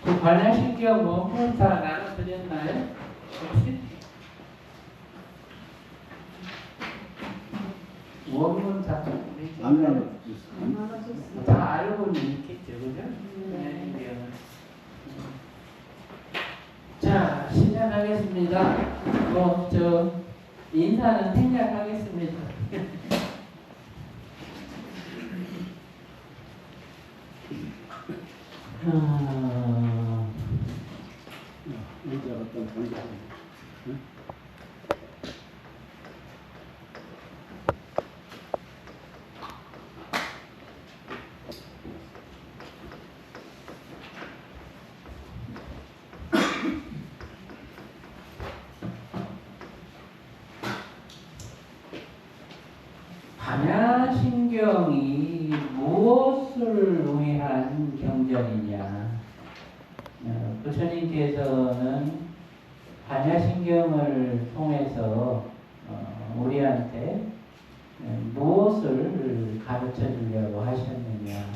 그 반야신경 원문 다 나눠드렸나요? 혹시? 원문 다 안 나눠줬어요. 다 알고는 있겠죠, 그죠? 네. 자, 시작하겠습니다. 인사는 생략하겠습니다. 이제 어떤 관계? 반야신경이 무엇을 위한 경전이냐? 부처님께서는 반야신경을 통해서 우리한테 무엇을 가르쳐 주려고 하셨느냐?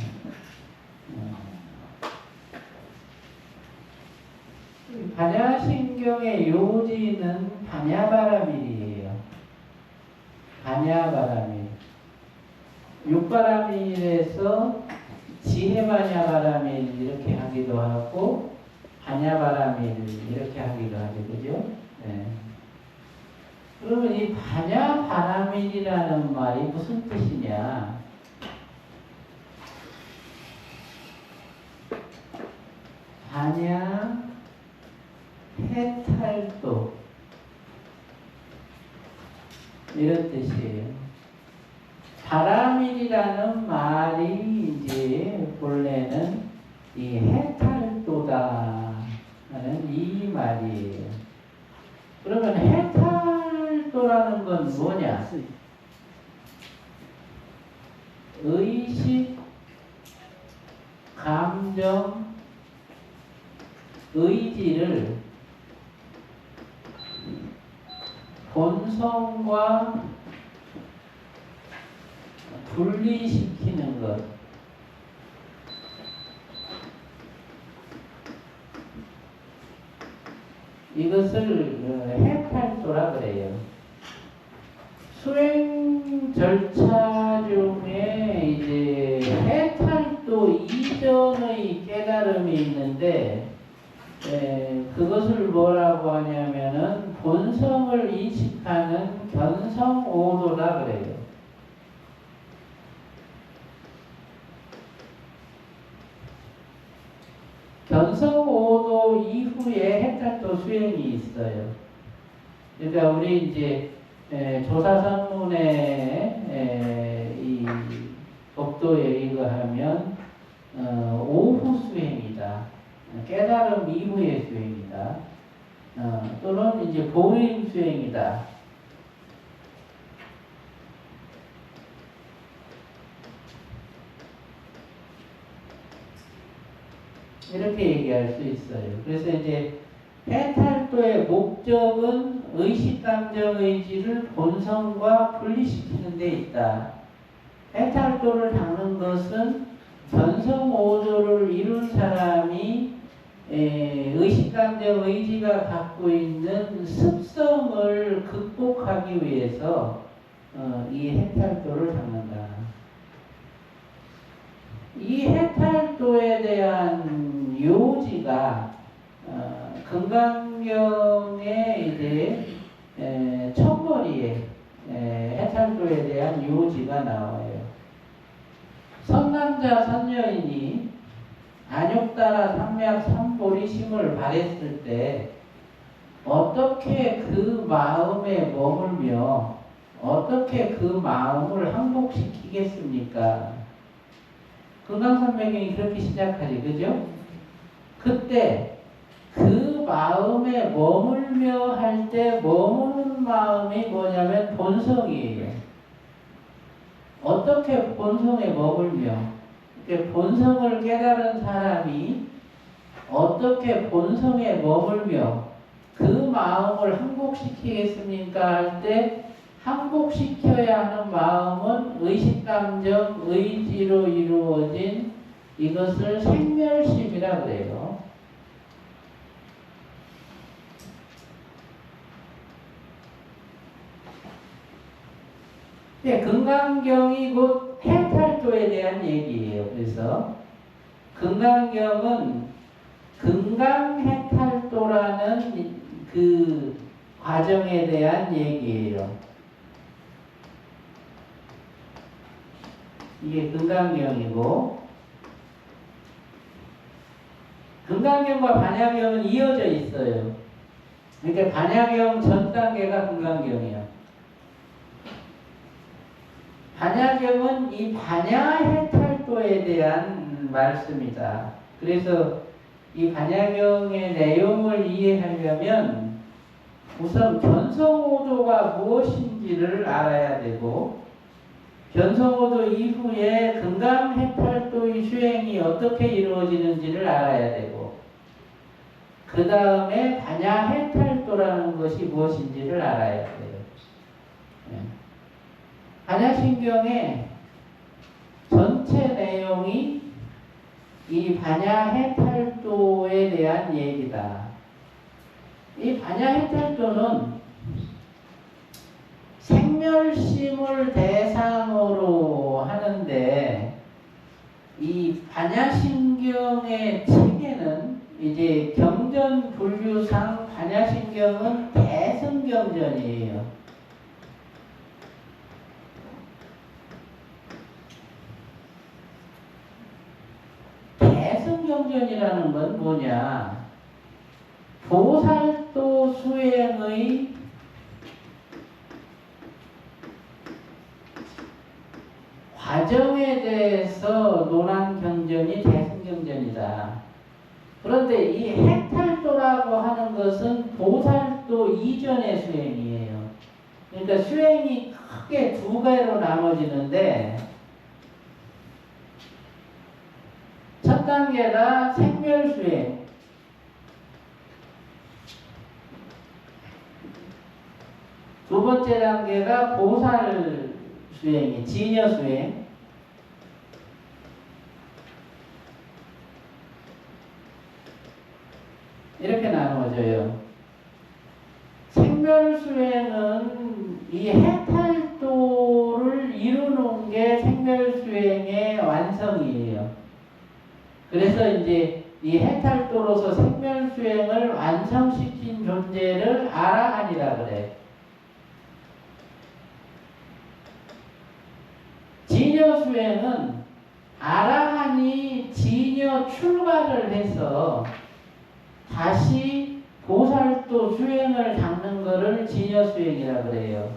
반야신경의 요지는 반야바라밀이에요. 반야바라밀. 육바라밀에서 지혜반야바라밀 이렇게 하기도 하고 반야바라밀 이렇게 하기도 하죠. 그죠? 네. 그러면 이 반야바라밀이라는 말이 무슨 뜻이냐? 반야 해탈도 이런 뜻이에요. 바라밀이라는 말이 이제 본래는 이 해탈도다 하는 이 말이에요. 그러면 해탈도라는 건 뭐냐? 의식, 감정, 의지를 본성과 분리시키는 것. 이것을 해탈도라 그래요. 수행 절차 중에 이제 해탈도 이전의 깨달음이 있는데, 그것을 뭐라고 하냐면은 본성을 인식하는 견성오도라 그래요. 견성오도 이후에 해탈도 수행이 있어요. 그러니까 우리 이제 조사선문의 이 법도에 의거하면 오후 수행이다. 깨달음 이후의 수행이다. 또는 이제 보행 수행이다. 이렇게 얘기할 수 있어요. 그래서 이제 해탈도의 목적은 의식, 감정, 의지를 본성과 분리시키는 데 있다. 해탈도를 닦는 것은 견성오도를 이룬 사람이 의식, 감정, 의지가 갖고 있는 습성을 극복하기 위해서 이 해탈도를 닦는다. 이 해탈도에 대한 요지가 금강경의 이제 첫머리에 해탈도에 대한 요지가 나와요. 선남자 선녀인이 안욕따라 삼맥 삼보리심을 발했을 때 어떻게 그 마음에 머물며 어떻게 그 마음을 항복시키겠습니까? 금강산맥경이 그렇게 시작하지, 그죠? 그때 그 마음에 머물며 할 때 머무는 마음이 뭐냐면 본성이에요. 어떻게 본성에 머물며, 본성을 깨달은 사람이 어떻게 본성에 머물며 그 마음을 항복시키겠습니까? 할 때 항복시켜야 하는 마음은 의식, 감정, 의지로 이루어진 이것을 생멸심이라 그래요. 금강경이 곧 해탈도에 대한 얘기예요. 그래서 금강경은 금강해탈도라는 그 과정에 대한 얘기예요. 이게 금강경이고, 금강경과 반야경은 이어져 있어요. 그러니까 반야경 전 단계가 금강경이에요. 반야경은 이 반야해탈도에 대한 말씀이다. 그래서 이 반야경의 내용을 이해하려면 우선 견성오도가 무엇인지를 알아야 되고, 견성오도 이후에 금강해탈도의 수행이 어떻게 이루어지는지를 알아야 되고, 그 다음에 반야해탈도라는 것이 무엇인지를 알아야 돼요. 반야신경의 전체 내용이 이 반야해탈도에 대한 얘기다. 이 반야해탈도는 생멸심을 대상으로 하는데, 이 반야신경의 책에는 이제 경전 분류상 반야신경은 대승경전이에요. 대승경전이라는 건 뭐냐? 보살도 수행의 과정에 대해서 논한 경전이 대승경전이다. 그런데 이 해탈도라고 하는 것은 보살도 이전의 수행이에요. 그러니까 수행이 크게 두 개로 나눠지는데, 첫 단계가 생멸수행, 두 번째 단계가 보살수행이 진여수행, 이렇게 나누어져요. 생멸수행은 이 해탈도를 이루는 게 생멸수행의 완성이에요. 그래서 이제 이 해탈도로서 생멸수행을 완성시킨 존재를 아라한이라 그래. 진여수행은 아라한이 진여 출가를 해서 다시 보살도 수행을 닦는 거를 진여수행이라 그래요.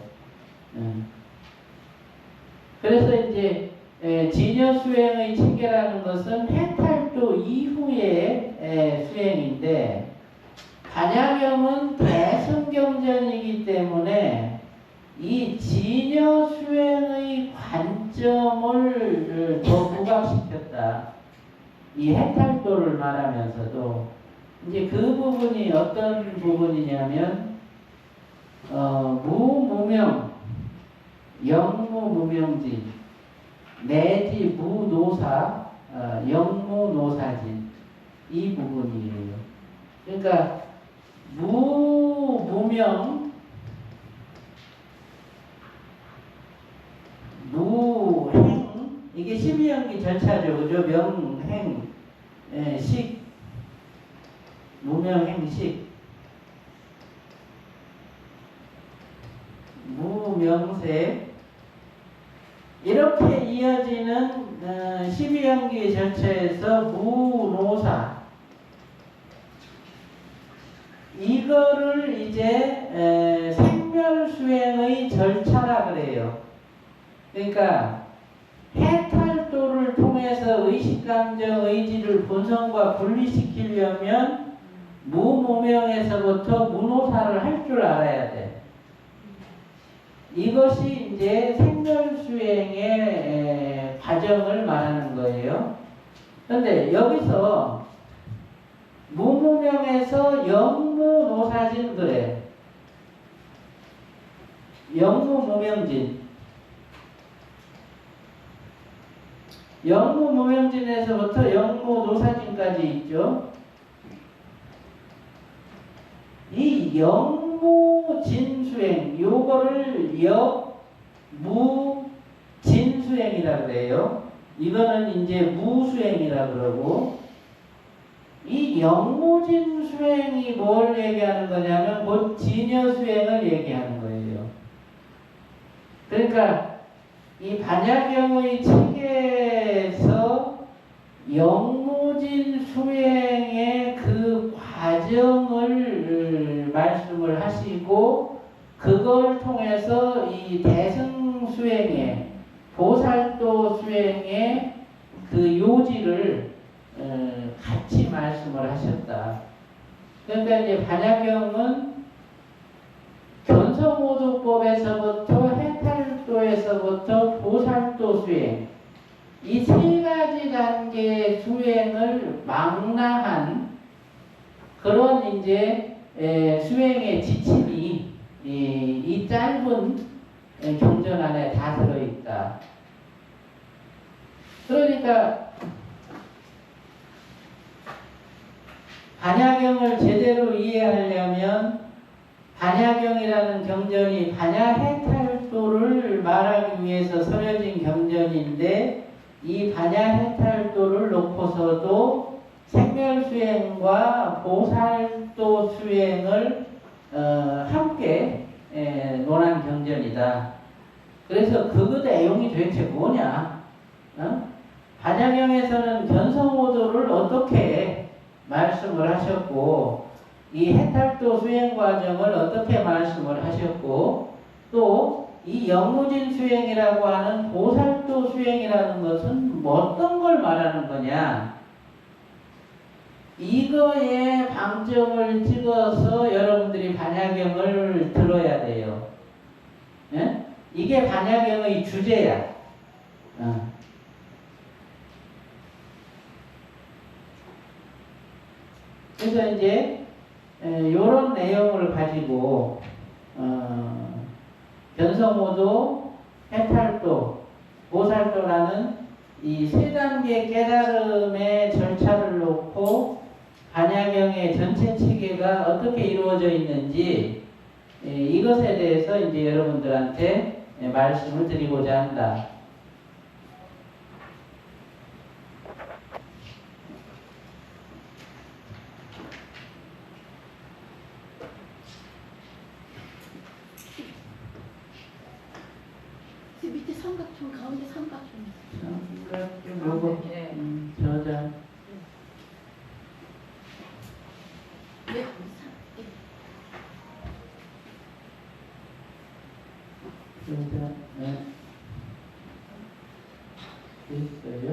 그래서 이제 진여수행의 체계라는 것은 해탈도 이후의 수행인데, 반야경은 대승경전이기 때문에 이 진여수행의 관점을 더 부각시켰다. 이 해탈도를 말하면서도 이제 그 부분이 어떤 부분이냐면, 무무명, 영무무명진, 내지 무노사, 영무노사진, 이 부분이에요. 그러니까 무무명, 무행, 이게 12연기 절차죠. 그죠? 명행, 식, 무명행식, 무명세, 이렇게 이어지는 12연기의 절차에서 무노사, 이거를 이제 생멸수행의 절차라 그래요. 그러니까 해탈도를 통해서 의식감정, 의지를 본성과 분리시키려면 무무명에서부터 무노사를 할 줄 알아야 돼. 이것이 이제 생멸수행의 과정을 말하는 거예요. 그런데 여기서 무무명에서 영무노사진 그래. 영무무명진. 영무무명진에서부터 영무노사진까지 있죠. 이 영무진수행, 요거를 역, 무, 진수행이라 그래요. 이거는 이제 무수행이라 그러고, 이 영무진 수행이 뭘 얘기하는 거냐면 곧 진여 수행을 얘기하는 거예요. 그러니까 이 반야경의 책에서 영무진 수행의 그 과정을 말씀을 하시고, 그걸 통해서 이 대승 수행의 보살도 수행의 그 요지를 같이 말씀을 하셨다. 그러니까 이제 반야경은 견성오도법에서부터 해탈도에서부터 보살도 수행, 이 세 가지 단계의 수행을 망라한 그런 이제 수행의 지침이 이 짧은 경전 안에 다 들어있다. 그러니까 반야경을 제대로 이해하려면 반야경이라는 경전이 반야해탈도를 말하기 위해서 서려진 경전인데, 이 반야해탈도를 놓고서도 생멸수행과 보살도 수행을 함께 논한 경전이다. 그래서 그 내용이 도대체 뭐냐? 반야경에서는 견성오도를 어떻게 말씀을 하셨고, 이 해탈도 수행 과정을 어떻게 말씀을 하셨고, 또 이 영무진 수행이라고 하는 보살도 수행이라는 것은 어떤 걸 말하는 거냐? 이거에 방점을 찍어서 여러분들이 반야경을 들어야 돼요. 예? 이게 반야경의 주제야. 그래서 이제 이런 내용을 가지고 견성오도, 해탈도, 보살도라는 이 세 단계 깨달음의 절차를 놓고 반야경의 전체 체계가 어떻게 이루어져 있는지, 이것에 대해서 이제 여러분들한테 말씀을 드리고자 한다. 밑에 삼각형, 가운데 삼각형. 삼각형 요거 저자. 네, 저자. 네. 됐어요.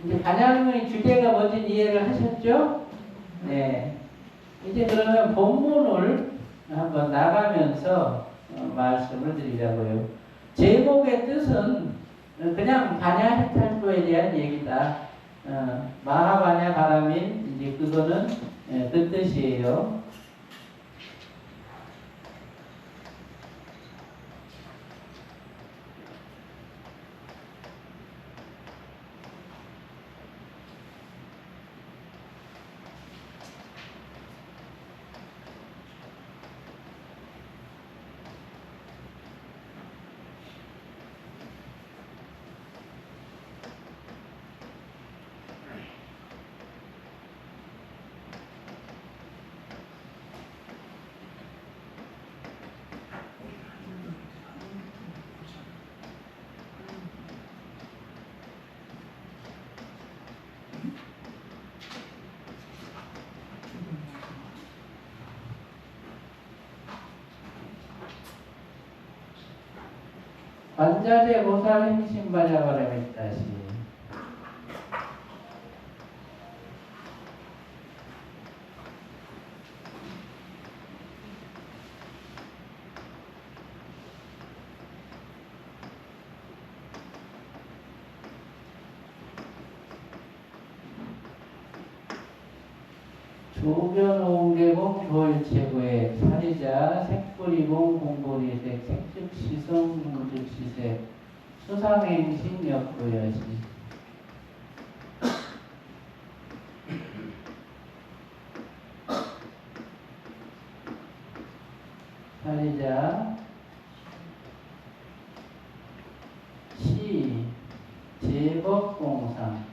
이제 반야경의 주제가 뭔지 이해를 하셨죠? 네. 이제 그러면 본문을 한번 나가면서 말씀을 드리자고요. 제목의 뜻은 그냥 반야해탈도에 대한 얘기다. 마하반야 가라민, 이제 그거는 그 뜻이에요. 관자재 보살 행심반야바람했다시. 조변오개봉 조일체구의 사리자 색뿌리봉 공보리색 색즉시성 공즉시색 수상행신 역부여시. 제법공상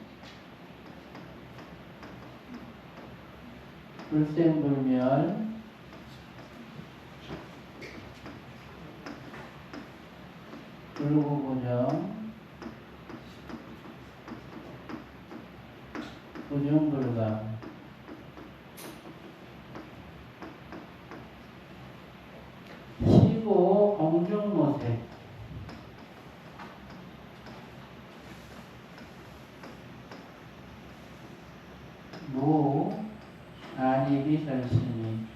불생불멸 불구부정 부중불감 시고 공중모색 무 안이비설신이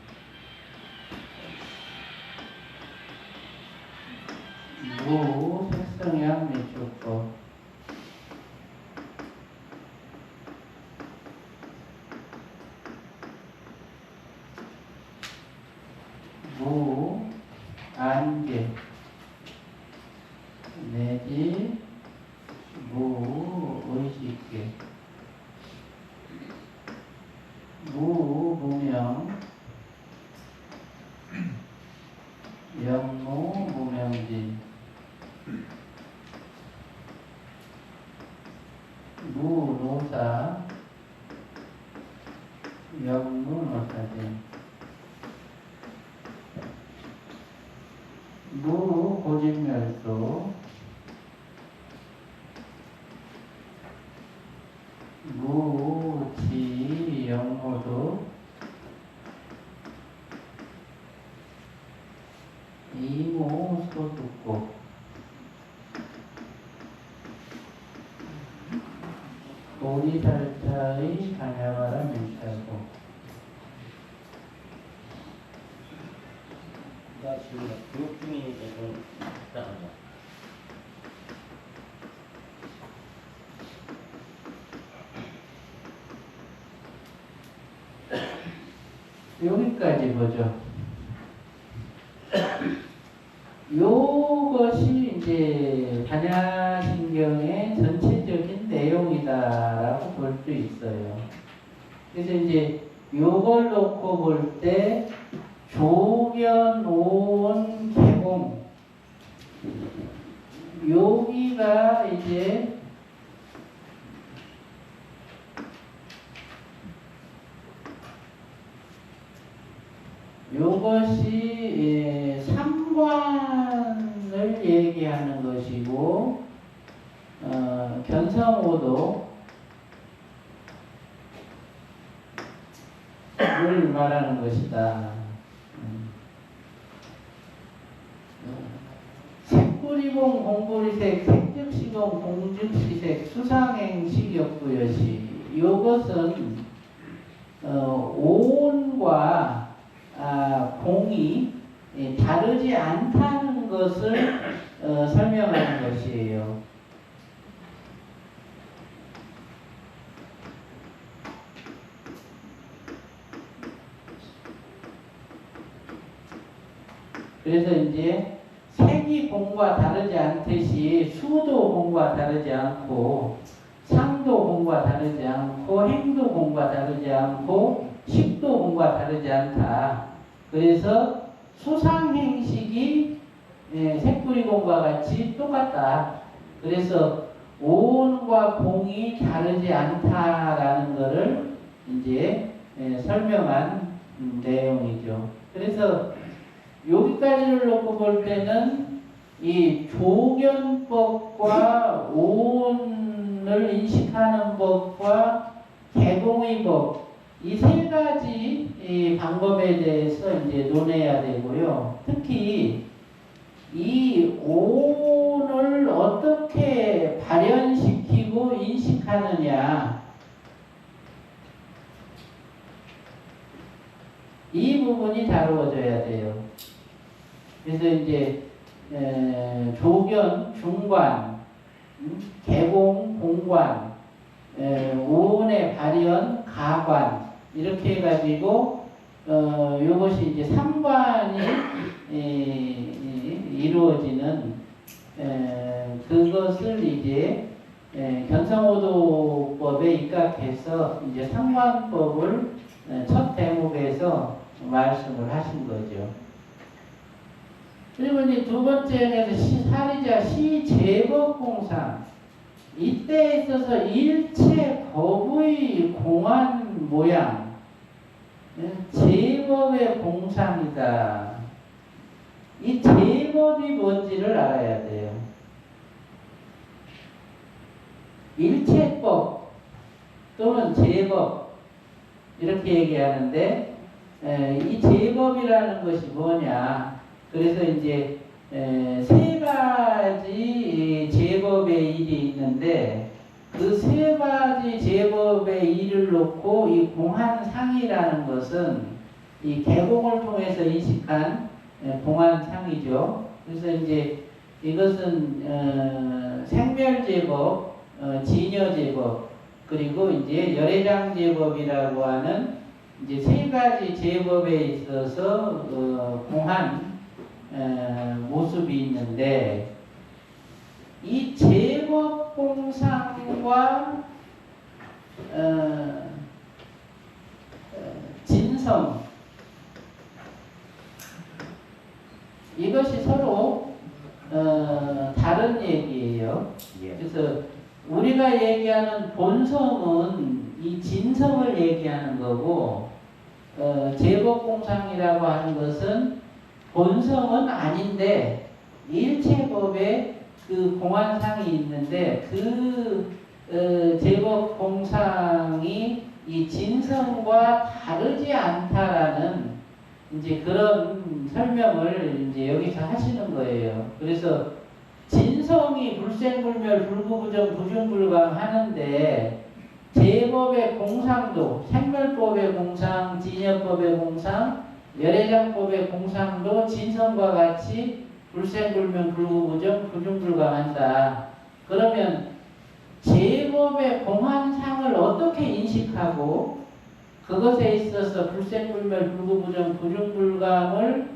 무 색성향 미축법 무 안개 내지 무 의식계 무 무명 영무 무명진 무 노사 영무 노사진 무 고집멸소 무지 영호도 이모 소득고 보리살차의 반야바라 멘탈고 나 지금 교육 중이니까 좀 이따가자. 여기까지 보죠. 요것이 이제 반야신경의 전체적인 내용이다라고 볼 수 있어요. 그래서 이제 요걸 놓고 볼 때 조견, 오온, 개공 여기가 이제 요것이 삼관을 얘기하는 것이고 견성오도를 말하는 것이다. 색구리공 공부리색 색즉시공 공즉시색 수상행식역부여시 이것은 오온과 공이 다르지 않다는 것을 설명하는 것이에요. 그래서 이제 색이 공과 다르지 않듯이 수도 공과 다르지 않고 상도 공과 다르지 않고 행도 공과 다르지 않고 식도 공과 다르지 않다. 그래서 수상행식이 색구리공과 같이 똑같다. 그래서 오온과 공이 다르지 않다라는 것을 이제 설명한 내용이죠. 그래서 여기까지를 놓고 볼 때는 이 조견법과 오온을 인식하는 법과 개공의 법, 이 세 가지 이 방법에 대해서 이제 논해야 되고요. 특히 이 오온을 어떻게 발현시키고 인식하느냐, 이 부분이 다루어져야 돼요. 그래서 이제 조견, 중관, 개공, 공관, 오온의 발현, 가관 이렇게 해가지고 이것이 이제 삼관이 이루어지는 그것을 이제 견성오도법에 입각해서 이제 삼관법을 첫 대목에서 말씀을 하신 거죠. 그리고 이제 두 번째는 사리자 시제법공상. 이때에 있어서 일체 법의 공안 모양, 제법의 공상이다. 이 제법이 뭔지를 알아야 돼요. 일체법 또는 제법 이렇게 얘기하는데 이 제법이라는 것이 뭐냐? 그래서 이제 세 가지 제법의 일이 있는데 그 세 가지 제법의 일을 놓고 이 공안상이라는 것은 이 개공을 통해서 인식한 공안상이죠. 그래서 이제 이것은 생멸제법, 진여제법, 그리고 이제 열애장제법이라고 하는 이제 세 가지 제법에 있어서 공한 모습이 있는데 이 제법 공상과 진성 이것이 서로 다른 얘기예요. 예. 그래서 우리가 얘기하는 본성은 이 진성을 얘기하는 거고 제법공상이라고 하는 것은 본성은 아닌데 일체법에 그 공안상이 있는데 그 제법공상이 이 진성과 다르지 않다라는 이제 그런 설명을 이제 여기서 하시는 거예요. 그래서 진성이 불생불멸 불구부정 부중불감 하는데 제법의 공상도 생멸법의 공상, 진여법의 공상, 열애장법의 공상도 진성과 같이 불생불멸 불구부정 부중불감한다. 그러면 제법의 공안상을 어떻게 인식하고 그것에 있어서 불생불멸 불구부정 부중불감을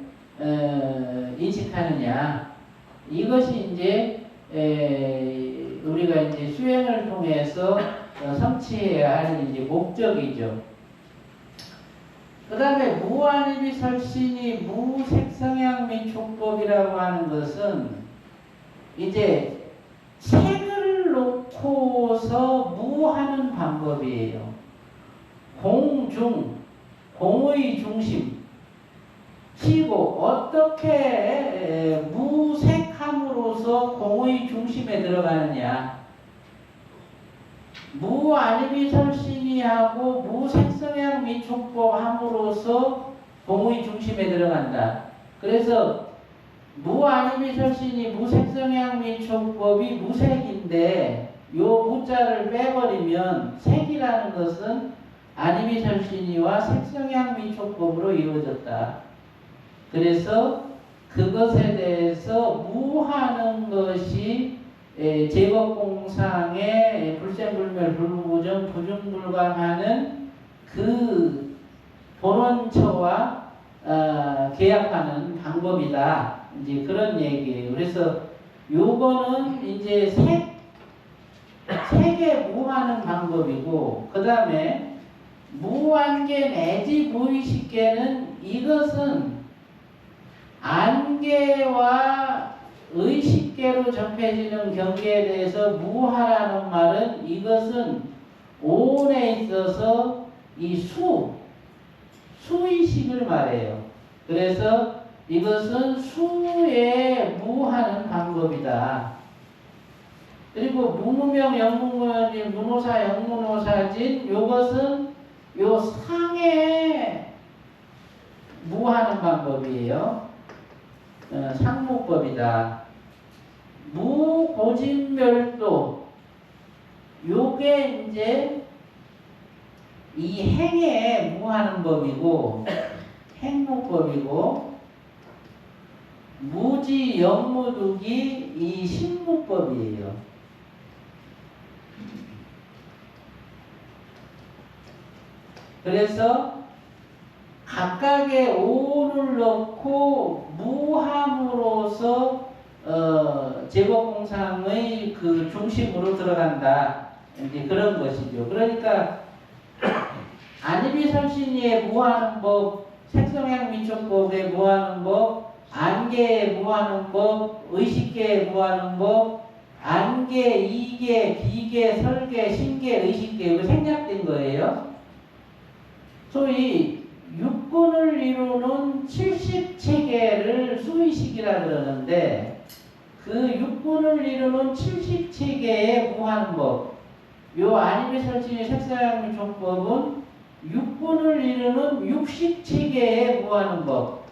인식하느냐? 이것이 이제 우리가 이제 수행을 통해서 성취해야 할 이제 목적이죠. 그 다음에 무한이비설신이 무색성향 및 촉법이라고 하는 것은 이제 색을 놓고서 무하는 방법이에요. 공중, 공의 중심. 시고 어떻게 무색함으로써 공의 중심에 들어가느냐. 무아니비설신이하고 무색성향 미촉법 함으로써 공의 중심에 들어간다. 그래서 무아니비설신이 무색성향 미촉법이 무색인데 요 무자를 빼버리면 색이라는 것은 아니비설신이와 색성향 미촉법으로 이루어졌다. 그래서 그것에 대해서 무하는 것이 제법공상의 불생불멸 불구부정 부중불감하는 그 본원처와 계약하는 방법이다. 이제 그런 얘기예요. 그래서 요거는 이제 색에 무하는 방법이고, 그 다음에 무안계 내지 무의식계는 이것은 안계와 의식계로 접해지는 경계에 대해서 무하라는 말은 이것은 오온에 있어서 이 수의식을 말해요. 그래서 이것은 수에 무하는 방법이다. 그리고 무무명 영무명인 문호사 영문호사진 요것은 요 상에 무하는 방법이에요. 상무법이다. 무고진멸도 요게 이제 이 행에 무하는 법이고 행무법이고, 무지 영무득이 이 신무법이에요. 그래서 각각의 오를 넣고 무함으로써 제법공상의 그 중심으로 들어간다. 이제 그런 것이죠. 그러니까 아니비설신이에 무하는 법, 색성향 미촉법에 무하는 법, 안계에 무하는 법, 의식계에 무하는 법, 안개, 이계, 비계, 설계, 신계, 의식계 이거 생략된 거예요. 소위 육군을 이루는 70체계를 수의식이라 그러는데 그 육군을 이루는 70체계의 무한법 요 아니메 설진의 색사양미 촉법은 육군을 이루는 60체계의 무한법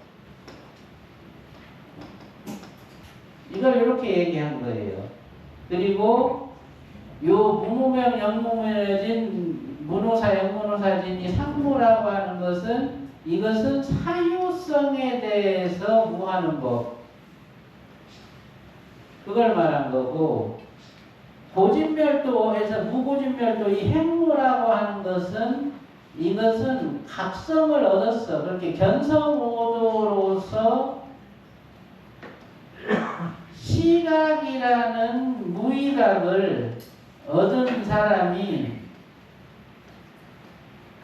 이걸 이렇게 얘기한 거예요. 그리고 요 무무명 영무명진 문호사 영문호사진이 상무라고 하는 것은 이것은 사유성에 대해서 무하는 법 그걸 말한 거고 고진멸도에서 무고진멸도 이 행무라고 하는 것은 이것은 각성을 얻었어. 그렇게 견성오도로서 시각이라는 무의각을 얻은 사람이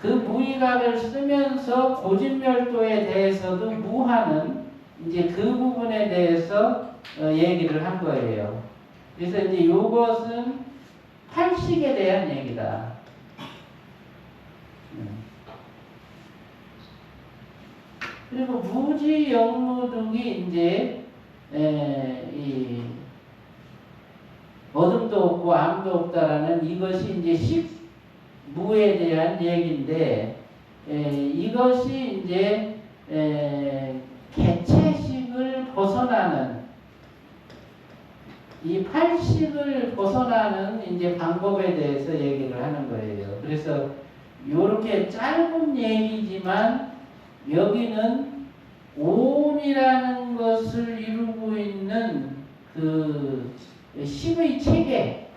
그 무의각을 쓰면서 고진멸도에 대해서도 무하는 이제 그 부분에 대해서 얘기를 한 거예요. 그래서 이제 이것은 팔식에 대한 얘기다. 그리고 무지, 영무 등이 이제 이 어둠도 없고 암도 없다라는 이것이 이제 식무에 대한 얘기인데 이것이 이제 개체식을 벗어나는 이 팔식을 벗어나는 이제 방법에 대해서 얘기를 하는 거예요. 그래서 이렇게 짧은 얘기지만 여기는 오온이라는 것을 이루고 있는 그 식의 체계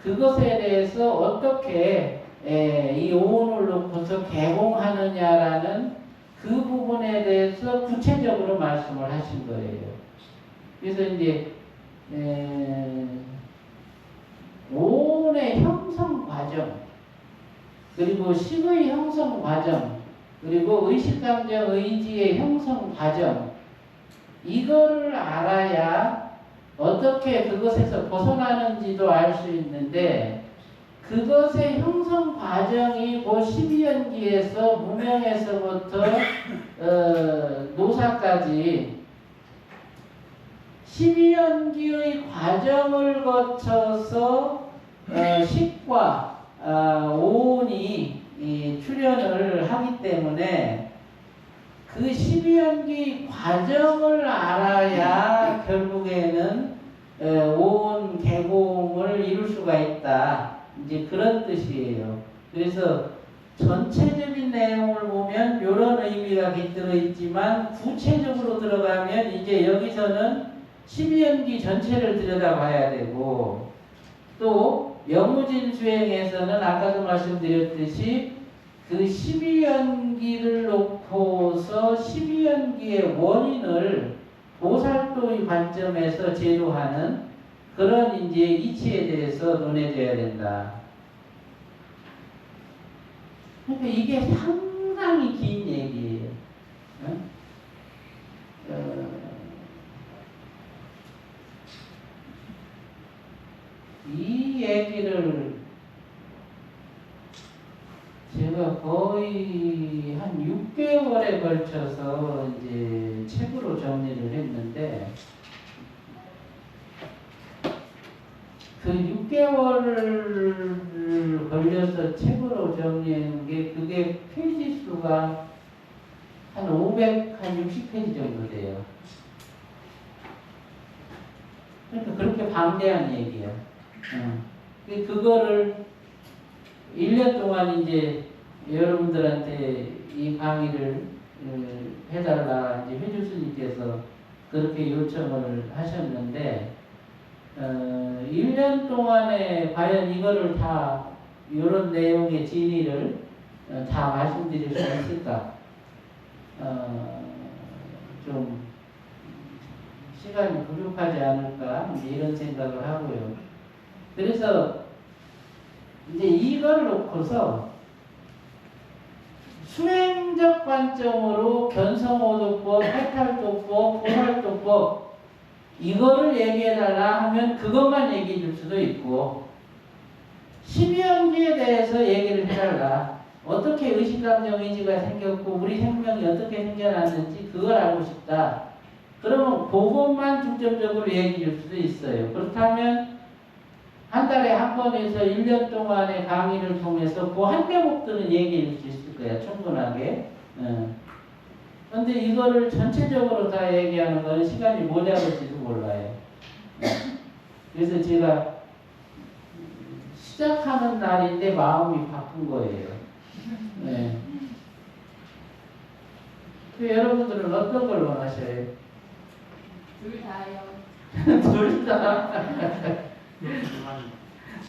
그것에 대해서 어떻게 이 오온을 놓고서 개봉하느냐라는 그 부분에 대해서 구체적으로 말씀을 하신 거예요. 그래서 이제 오온의 형성 과정 그리고 식의 형성 과정 그리고 의식감정 의지의 형성 과정 이거를 알아야 어떻게 그것에서 벗어나는지도 알 수 있는데 그것의 형성 과정이 그 12연기에서 무명에서부터 노사까지 12연기의 과정을 거쳐서 식과 오온이 출현을 하기 때문에 그 12연기 과정을 알아야 결국에는 오온 개공을 이룰 수가 있다. 이제 그런 뜻이에요. 그래서 전체적인 내용을 보면 이런 의미가 깃들어 있지만 구체적으로 들어가면 이제 여기서는 12연기 전체를 들여다봐야 되고 또 영무진 수행에서는 아까도 말씀드렸듯이 그 12연기를 놓고서 12연기의 원인을 보살도의 관점에서 제도하는 그런 이제 이치에 대해서 논해져야 된다. 그러니까 이게 상당히 긴 얘기예요. 이 얘기를 제가 거의 한 6개월에 걸쳐서 이제 책으로 정리를 했는데 그 6개월을 걸려서 책으로 정리한 게 그게 페이지 수가 한 560페이지 정도 돼요. 그러니까 그렇게 방대한 얘기야. 그거를 1년 동안 이제 여러분들한테 이 강의를 해달라 이제 회주 스님께서 그렇게 요청을 하셨는데 1년 동안에 과연 이거를 다 이런 내용의 진의를 다 말씀드릴 수 있을까? 좀 시간이 부족하지 않을까 이런 생각을 하고요. 그래서 이제 이걸 놓고서 수행적 관점으로 견성오도법, 해탈도법, 보살도법 이거를 얘기해달라 하면 그것만 얘기해 줄 수도 있고, 심의형지에 대해서 얘기를 해달라. 어떻게 의식감정 의지가 생겼고 우리 생명이 어떻게 생겨났는지 그걸 알고 싶다. 그러면 그것만 중점적으로 얘기해 줄 수도 있어요. 그렇다면 한 달에 한 번에서 1년 동안의 강의를 통해서 그 한 대목들은 얘기해 줄 수 있을 거야. 충분하게. 그런데 이거를 전체적으로 다 얘기하는 건 시간이 모자랄지도 몰라요. 그래서 제가 시작하는 날인데 마음이 바쁜 거예요. 네. 그 여러분들은 어떤 걸 원하셔요? 둘 다요. 둘 다. 그만